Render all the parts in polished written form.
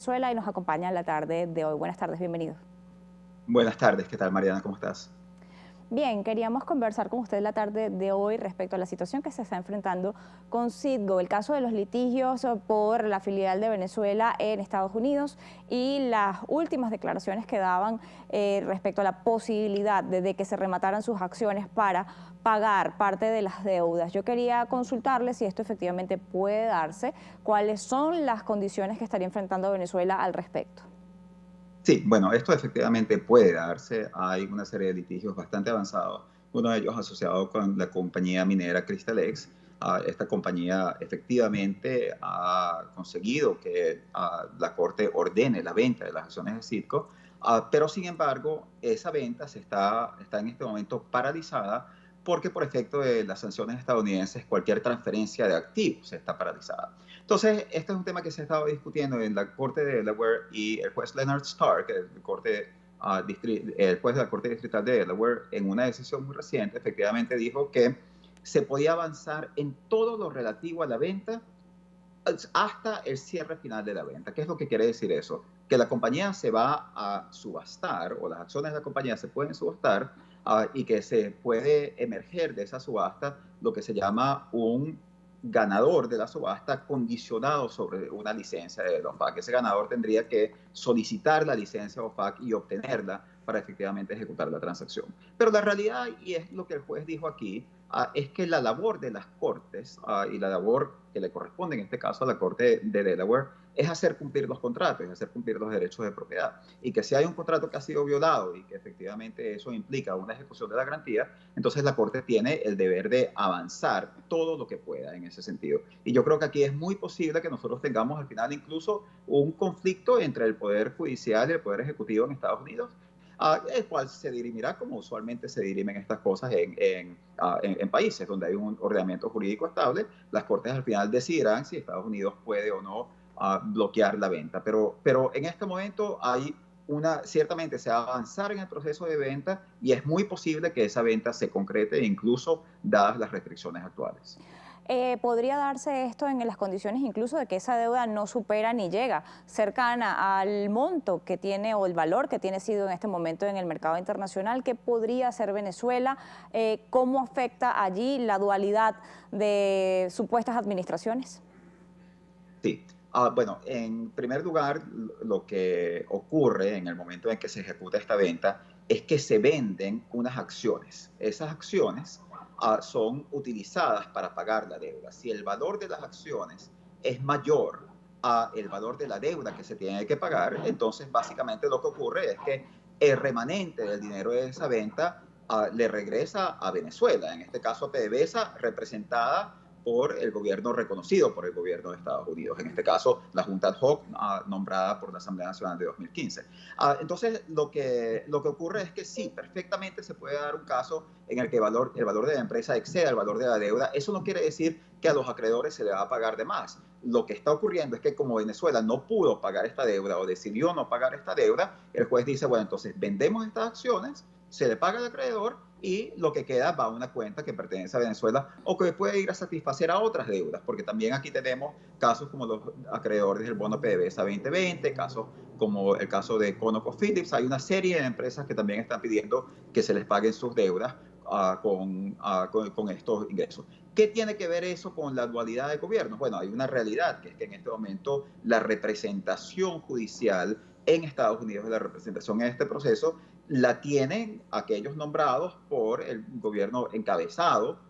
Venezuela y nos acompaña en la tarde de hoy. Buenas tardes, bienvenido. Buenas tardes, ¿qué tal, Mariana? ¿Cómo estás? Bien, queríamos conversar con usted la tarde de hoy respecto a la situación que se está enfrentando con Citgo, el caso de los litigios por la filial de Venezuela en Estados Unidos y las últimas declaraciones que daban respecto a la posibilidad de que se remataran sus acciones para pagar parte de las deudas. Yo quería consultarle si esto efectivamente puede darse, cuáles son las condiciones que estaría enfrentando Venezuela al respecto. Sí, bueno, esto efectivamente puede darse. Hay una serie de litigios bastante avanzados, uno de ellos asociado con la compañía minera Crystalex. Esta compañía efectivamente ha conseguido que la Corte ordene la venta de las acciones de Citgo, pero sin embargo, esa venta está en este momento paralizada porque por efecto de las sanciones estadounidenses, cualquier transferencia de activos está paralizada. Entonces, este es un tema que se ha estado discutiendo en la Corte de Delaware y el juez Leonard Stark, el juez de la Corte Distrital de Delaware, en una decisión muy reciente, efectivamente dijo que se podía avanzar en todo lo relativo a la venta hasta el cierre final de la venta. ¿Qué es lo que quiere decir eso? Que la compañía se va a subastar o las acciones de la compañía se pueden subastar y que se puede emerger de esa subasta lo que se llama un ganador de la subasta condicionado sobre una licencia de OFAC. Ese ganador tendría que solicitar la licencia OFAC y obtenerla para efectivamente ejecutar la transacción. Pero la realidad, y es lo que el juez dijo aquí, es que la labor de las cortes y la labor que le corresponde en este caso a la Corte de Delaware es hacer cumplir los contratos, es hacer cumplir los derechos de propiedad. Y que si hay un contrato que ha sido violado y que efectivamente eso implica una ejecución de la garantía, entonces la Corte tiene el deber de avanzar todo lo que pueda en ese sentido. Y yo creo que aquí es muy posible que nosotros tengamos al final incluso un conflicto entre el Poder Judicial y el Poder Ejecutivo en Estados Unidos, el cual se dirimirá como usualmente se dirimen estas cosas en países donde hay un ordenamiento jurídico estable. Las cortes al final decidirán si Estados Unidos puede o no bloquear la venta. Pero en este momento ciertamente se va a avanzar en el proceso de venta y es muy posible que esa venta se concrete incluso dadas las restricciones actuales. ¿Podría darse esto en las condiciones incluso de que esa deuda no supera ni llega cercana al monto que tiene o el valor que tiene sido en este momento en el mercado internacional? ¿Qué podría hacer Venezuela? ¿Cómo afecta allí la dualidad de supuestas administraciones? Sí. Bueno, en primer lugar, lo que ocurre en el momento en que se ejecuta esta venta es que se venden unas acciones. Esas acciones son utilizadas para pagar la deuda. Si el valor de las acciones es mayor a el valor de la deuda que se tiene que pagar, entonces básicamente lo que ocurre es que el remanente del dinero de esa venta le regresa a Venezuela, en este caso a PDVSA, representada por el gobierno reconocido por el gobierno de Estados Unidos, en este caso la Junta ad hoc nombrada por la Asamblea Nacional de 2015. Entonces, lo que ocurre es que sí, perfectamente se puede dar un caso en el que el valor de la empresa exceda el valor de la deuda. Eso no quiere decir que a los acreedores se le va a pagar de más. Lo que está ocurriendo es que como Venezuela no pudo pagar esta deuda o decidió no pagar esta deuda, el juez dice, bueno, entonces vendemos estas acciones, se le paga al acreedor y lo que queda va a una cuenta que pertenece a Venezuela o que puede ir a satisfacer a otras deudas, porque también aquí tenemos casos como los acreedores del bono PDVSA 2020, casos como el caso de ConocoPhillips. Hay una serie de empresas que también están pidiendo que se les paguen sus deudas con estos ingresos. ¿Qué tiene que ver eso con la dualidad de gobiernos? Bueno, hay una realidad, que es que en este momento la representación judicial en Estados Unidos, la representación en este proceso, la tienen aquellos nombrados por el gobierno encabezado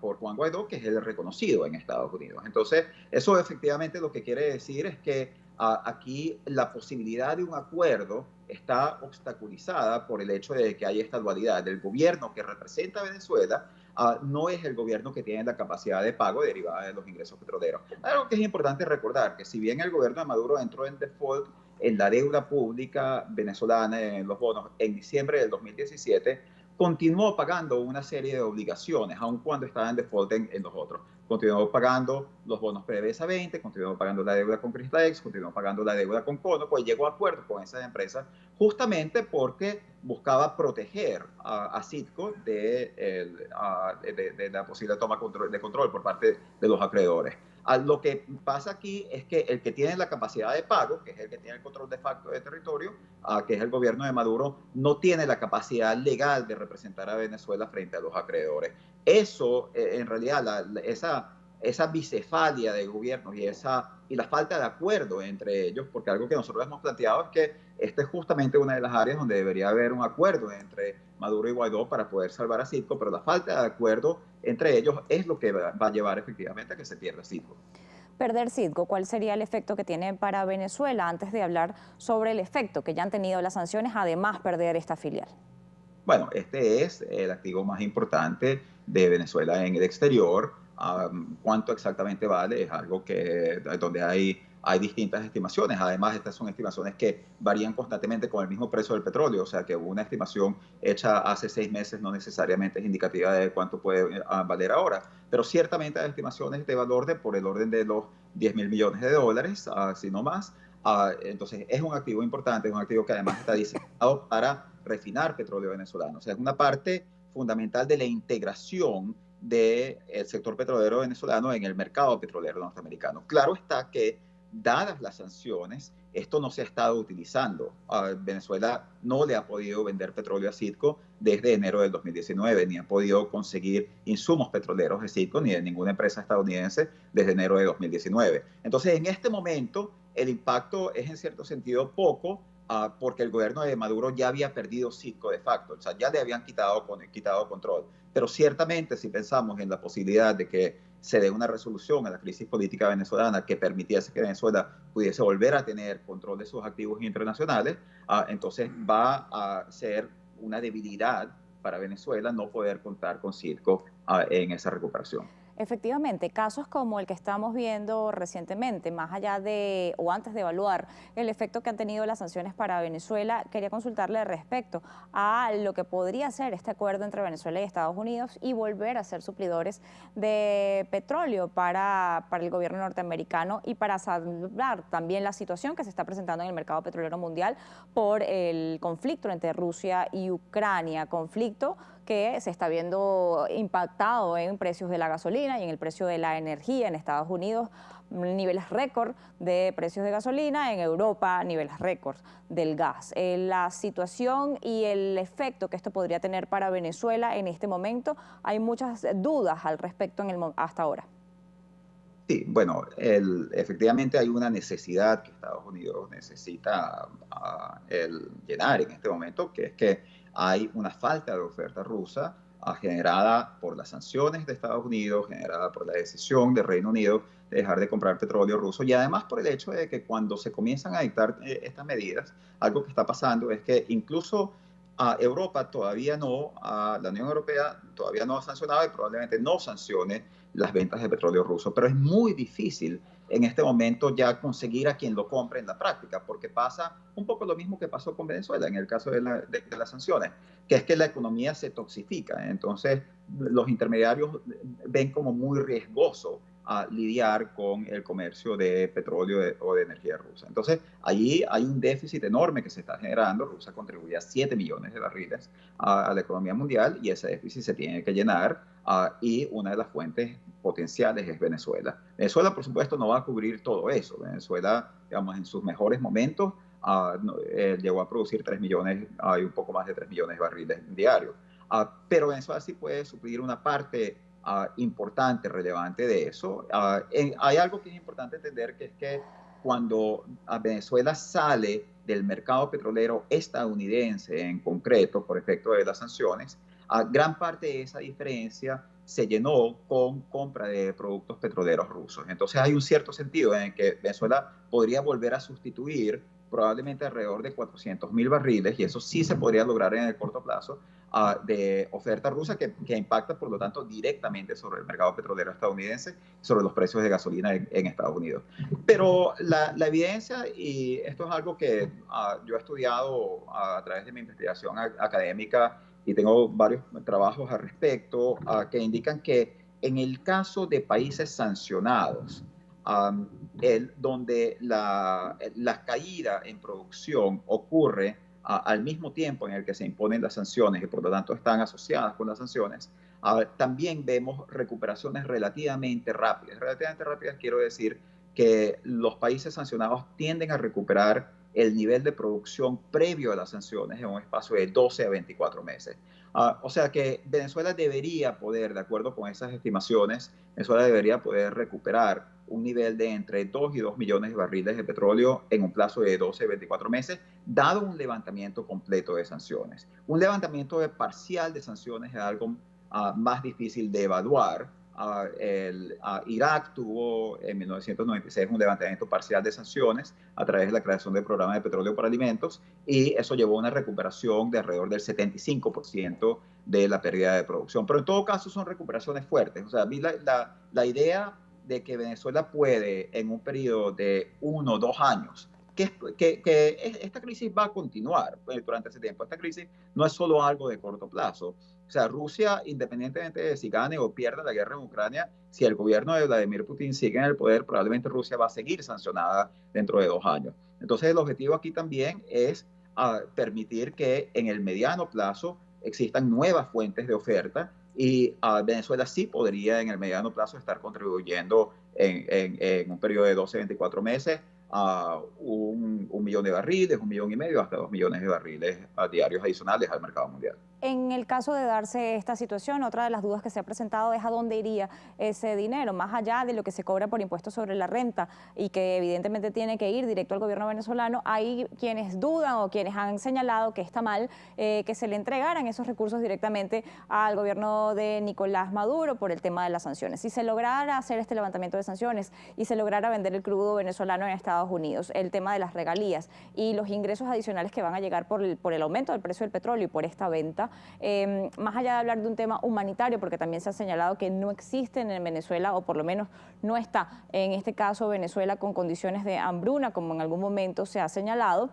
por Juan Guaidó, que es el reconocido en Estados Unidos. Entonces, eso efectivamente lo que quiere decir es que aquí la posibilidad de un acuerdo está obstaculizada por el hecho de que hay esta dualidad. El gobierno que representa a Venezuela no es el gobierno que tiene la capacidad de pago derivada de los ingresos petroleros. Algo que es importante recordar, que si bien el gobierno de Maduro entró en default en la deuda pública venezolana, en los bonos, en diciembre del 2017, continuó pagando una serie de obligaciones, aun cuando estaba en default en los otros. Continuó pagando los bonos PDVSA 20, continuó pagando la deuda con Cristalex, continuó pagando la deuda con Cono, pues llegó a acuerdos con esas empresas justamente porque buscaba proteger a Citgo de la posible toma de control por parte de los acreedores. Lo que pasa aquí es que el que tiene la capacidad de pago, que es el que tiene el control de facto de territorio, que es el gobierno de Maduro, no tiene la capacidad legal de representar a Venezuela frente a los acreedores. Eso, en realidad, esa bicefalia de gobiernos y la falta de acuerdo entre ellos, porque algo que nosotros hemos planteado es que esta es justamente una de las áreas donde debería haber un acuerdo entre Maduro y Guaidó para poder salvar a Citgo, pero la falta de acuerdo entre ellos es lo que va a llevar efectivamente a que se pierda Citgo. Perder Citgo, ¿cuál sería el efecto que tiene para Venezuela antes de hablar sobre el efecto que ya han tenido las sanciones, además perder esta filial? Bueno, este es el activo más importante de Venezuela en el exterior. ¿Cuánto exactamente vale? Es algo donde hay distintas estimaciones. Además, estas son estimaciones que varían constantemente con el mismo precio del petróleo. O sea, que una estimación hecha hace 6 meses no necesariamente es indicativa de cuánto puede valer ahora. Pero ciertamente hay estimaciones de valor por el orden de los 10.000 millones de dólares, si no más. Entonces, es un activo importante, es un activo que además está diseñado para refinar petróleo venezolano. O sea, es una parte fundamental de la integración del sector petrolero venezolano en el mercado petrolero norteamericano. Claro está que, dadas las sanciones, esto no se ha estado utilizando. Venezuela no le ha podido vender petróleo a Citgo desde enero del 2019, ni ha podido conseguir insumos petroleros de Citgo ni de ninguna empresa estadounidense desde enero de 2019. Entonces, en este momento, el impacto es en cierto sentido poco, porque el gobierno de Maduro ya había perdido Citgo de facto, o sea, ya le habían quitado control. Pero ciertamente, si pensamos en la posibilidad de que se dé una resolución a la crisis política venezolana que permitiese que Venezuela pudiese volver a tener control de sus activos internacionales, entonces va a ser una debilidad para Venezuela no poder contar con Citgo en esa recuperación. Efectivamente, casos como el que estamos viendo recientemente, más allá de o antes de evaluar el efecto que han tenido las sanciones para Venezuela, quería consultarle respecto a lo que podría ser este acuerdo entre Venezuela y Estados Unidos y volver a ser suplidores de petróleo para el gobierno norteamericano y para salvar también la situación que se está presentando en el mercado petrolero mundial por el conflicto entre Rusia y Ucrania, conflicto que se está viendo impactado en precios de la gasolina y en el precio de la energía en Estados Unidos, niveles récord de precios de gasolina, en Europa niveles récord del gas. La situación y el efecto que esto podría tener para Venezuela en este momento, hay muchas dudas al respecto hasta ahora. Sí, bueno, efectivamente hay una necesidad que Estados Unidos necesita llenar en este momento, que es que hay una falta de oferta rusa generada por las sanciones de Estados Unidos, generada por la decisión del Reino Unido de dejar de comprar petróleo ruso y además por el hecho de que cuando se comienzan a dictar estas medidas, algo que está pasando es que incluso a Europa todavía no, a la Unión Europea todavía no ha sancionado y probablemente no sancione las ventas de petróleo ruso. Pero es muy difícil en este momento ya conseguir a quien lo compre en la práctica, porque pasa un poco lo mismo que pasó con Venezuela en el caso de las sanciones, que es que la economía se toxifica. Entonces, los intermediarios ven como muy riesgoso a lidiar con el comercio de petróleo o de energía rusa. Entonces, allí hay un déficit enorme que se está generando. Rusia contribuye a 7 millones de barriles a la economía mundial y ese déficit se tiene que llenar y una de las fuentes potenciales es Venezuela. Venezuela, por supuesto, no va a cubrir todo eso. Venezuela, digamos, en sus mejores momentos, llegó a producir 3 millones y un poco más de 3 millones de barriles diarios. Pero Venezuela sí puede suplir una parte importante, relevante de eso. Hay algo que es importante entender, que es que cuando Venezuela sale del mercado petrolero estadounidense en concreto, por efecto de las sanciones, gran parte de esa diferencia se llenó con compra de productos petroleros rusos. Entonces hay un cierto sentido en que Venezuela podría volver a sustituir probablemente alrededor de 400.000 barriles, y eso sí se podría lograr en el corto plazo, de oferta rusa que impacta, por lo tanto, directamente sobre el mercado petrolero estadounidense, sobre los precios de gasolina en Estados Unidos. Pero la evidencia, y esto es algo que yo he estudiado a través de mi investigación académica y tengo varios trabajos al respecto, que indican que en el caso de países sancionados, donde la caída en producción ocurre al mismo tiempo en el que se imponen las sanciones y por lo tanto están asociadas con las sanciones, también vemos recuperaciones relativamente rápidas. Relativamente rápidas quiero decir que los países sancionados tienden a recuperar el nivel de producción previo a las sanciones en un espacio de 12 a 24 meses. O sea que Venezuela debería poder, de acuerdo con esas estimaciones, Venezuela debería poder recuperar un nivel de entre 2 y 2 millones de barriles de petróleo en un plazo de 12 a 24 meses, dado un levantamiento completo de sanciones. Un levantamiento parcial de sanciones es algo más difícil de evaluar. Irak tuvo en 1996 un levantamiento parcial de sanciones a través de la creación del programa de petróleo para alimentos, y eso llevó a una recuperación de alrededor del 75% de la pérdida de producción. Pero en todo caso son recuperaciones fuertes. O sea, a mí la idea de que Venezuela puede en un periodo de 1 o 2 años, que esta crisis va a continuar durante ese tiempo. Esta crisis no es solo algo de corto plazo. O sea, Rusia, independientemente de si gane o pierda la guerra en Ucrania, si el gobierno de Vladimir Putin sigue en el poder, probablemente Rusia va a seguir sancionada dentro de 2 años. Entonces, el objetivo aquí también es permitir que en el mediano plazo existan nuevas fuentes de oferta, y Venezuela sí podría en el mediano plazo estar contribuyendo en un periodo de 12 a 24 meses a 1 millón de barriles, 1,5 millones, hasta 2 millones de barriles diarios adicionales al mercado mundial. En el caso de darse esta situación, otra de las dudas que se ha presentado es a dónde iría ese dinero, más allá de lo que se cobra por impuestos sobre la renta y que evidentemente tiene que ir directo al gobierno venezolano. Hay quienes dudan o quienes han señalado que está mal que se le entregaran esos recursos directamente al gobierno de Nicolás Maduro por el tema de las sanciones. Si se lograra hacer este levantamiento de sanciones y se lograra vender el crudo venezolano en Estados Unidos, el tema de las regalías y los ingresos adicionales que van a llegar por el aumento del precio del petróleo y por esta venta, más allá de hablar de un tema humanitario, porque también se ha señalado que no existen en Venezuela, o por lo menos no está en este caso Venezuela con condiciones de hambruna, como en algún momento se ha señalado,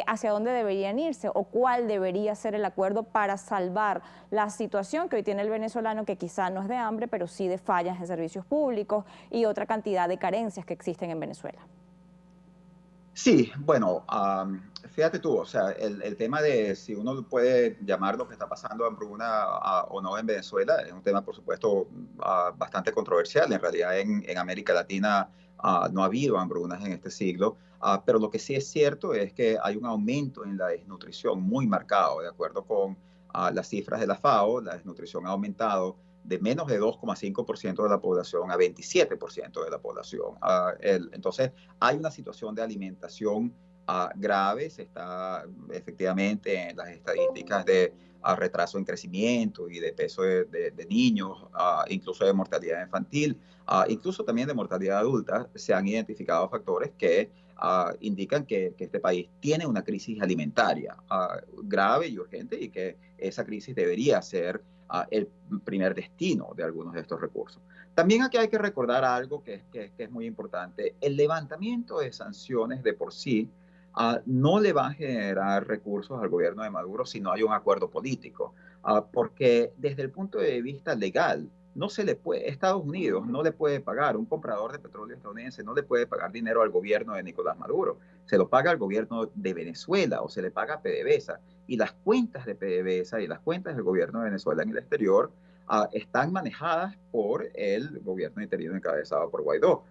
hacia dónde deberían irse o cuál debería ser el acuerdo para salvar la situación que hoy tiene el venezolano, que quizá no es de hambre, pero sí de fallas en servicios públicos y otra cantidad de carencias que existen en Venezuela. Sí, bueno, fíjate tú, o sea, el tema de si uno puede llamar lo que está pasando hambruna o no en Venezuela es un tema, por supuesto, bastante controversial. En realidad, en América Latina no ha habido hambrunas en este siglo, pero lo que sí es cierto es que hay un aumento en la desnutrición muy marcado. De acuerdo con las cifras de la FAO, la desnutrición ha aumentado de menos de 2,5% de la población a 27% de la población. Entonces, hay una situación de alimentación grave. Se está efectivamente en las estadísticas de retraso en crecimiento y de peso de niños, incluso de mortalidad infantil, incluso también de mortalidad adulta. Se han identificado factores que indican que este país tiene una crisis alimentaria grave y urgente, y que esa crisis debería ser el primer destino de algunos de estos recursos. También aquí hay que recordar algo que es muy importante. El levantamiento de sanciones de por sí no le va a generar recursos al gobierno de Maduro si no hay un acuerdo político, porque desde el punto de vista legal, no se le puede, Estados Unidos no le puede pagar, un comprador de petróleo estadounidense no le puede pagar dinero al gobierno de Nicolás Maduro, se lo paga al gobierno de Venezuela o se le paga a PDVSA, y las cuentas de PDVSA y las cuentas del gobierno de Venezuela en el exterior están manejadas por el gobierno interino encabezado por Guaidó,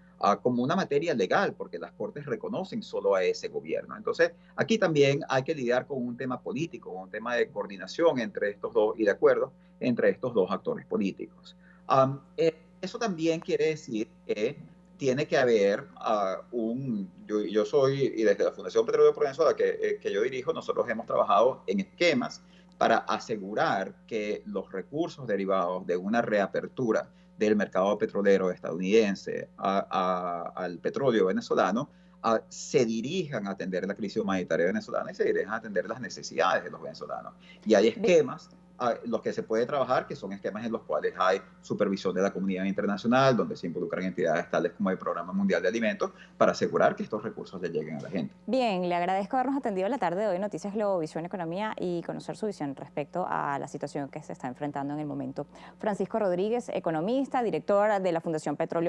como una materia legal, porque las cortes reconocen solo a ese gobierno. Entonces, aquí también hay que lidiar con un tema político, un tema de coordinación entre estos dos y de acuerdo entre estos dos actores políticos. Eso también quiere decir que tiene que haber yo soy, y desde la Fundación Petróleo por Venezuela que yo dirijo, nosotros hemos trabajado en esquemas para asegurar que los recursos derivados de una reapertura del mercado petrolero estadounidense al petróleo venezolano se dirijan a atender la crisis humanitaria venezolana y se dirijan a atender las necesidades de los venezolanos. Y hay esquemas los que se puede trabajar, que son esquemas en los cuales hay supervisión de la comunidad internacional, donde se involucran entidades tales como el Programa Mundial de Alimentos, para asegurar que estos recursos le lleguen a la gente. Bien, le agradezco habernos atendido la tarde de hoy, Noticias Globovisión Economía, y conocer su visión respecto a la situación que se está enfrentando en el momento. Francisco Rodríguez, economista, director de la Fundación Petróleo